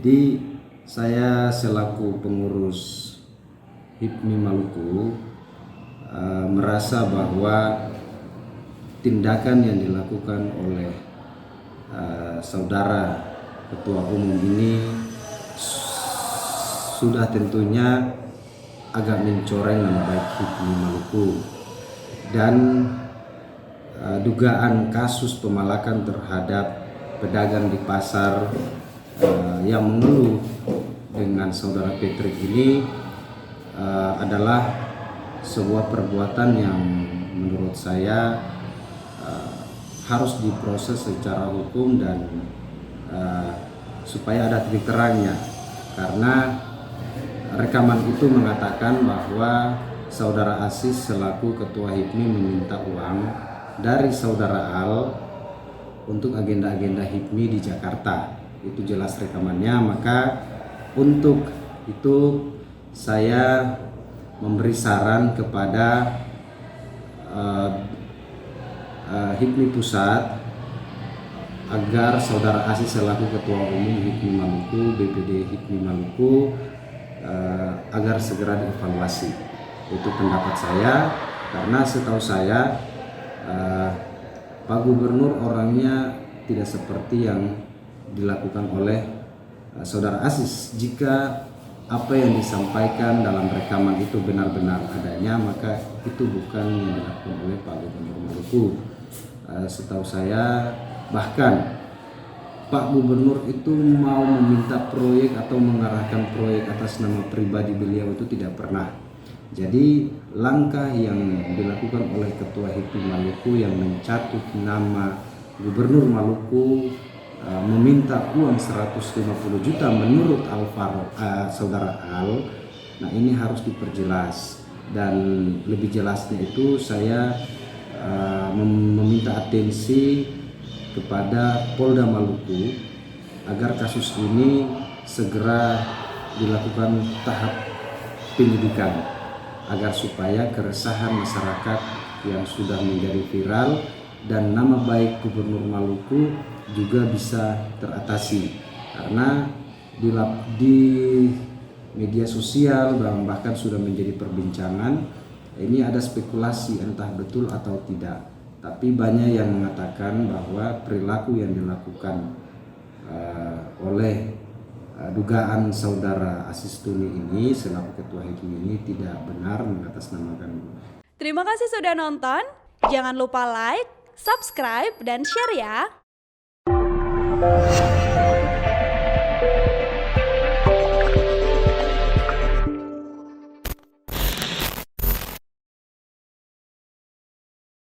Jadi saya selaku pengurus HIPMI Maluku merasa bahwa tindakan yang dilakukan oleh saudara ketua umum ini sudah tentunya agak mencoreng nama baik HIPMI Maluku, dan dugaan kasus pemalakan terhadap pedagang di pasar yang mengeluh dengan saudara Patrick ini adalah sebuah perbuatan yang menurut saya harus diproses secara hukum dan supaya ada titik terangnya, karena rekaman itu mengatakan bahwa saudara Asis selaku ketua HIPMI meminta uang dari saudara Al untuk agenda-agenda HIPMI di Jakarta. Itu jelas rekamannya. Maka untuk itu saya memberi saran kepada HIPMI Pusat agar saudara Asis selaku ketua umum HIPMI Maluku, BPD HIPMI Maluku, agar segera dievaluasi. Itu pendapat saya, karena setahu saya Pak Gubernur orangnya tidak seperti yang dilakukan oleh saudara Asis. Jika apa yang disampaikan dalam rekaman itu benar-benar adanya, maka itu bukan yang dilakukan oleh Pak Gubernur Maluku. Setahu saya bahkan Pak Gubernur itu mau meminta proyek atau mengarahkan proyek atas nama pribadi beliau itu tidak pernah. Jadi langkah yang dilakukan oleh Ketua HIPMI Maluku yang mencatut nama Gubernur Maluku meminta uang 150 juta menurut saudara Al, nah ini harus diperjelas, dan lebih jelasnya itu saya meminta atensi kepada Polda Maluku agar kasus ini segera dilakukan tahap penyidikan, agar supaya keresahan masyarakat yang sudah menjadi viral dan nama baik Gubernur Maluku juga bisa teratasi. Karena di media sosial bahkan sudah menjadi perbincangan, ini ada spekulasi entah betul atau tidak, tapi banyak yang mengatakan bahwa perilaku yang dilakukan oleh dugaan saudara Asis Tuni ini selaku ketua HIPMI ini tidak benar mengatasnamakan. Terima kasih sudah nonton. Jangan lupa like, subscribe, dan share ya.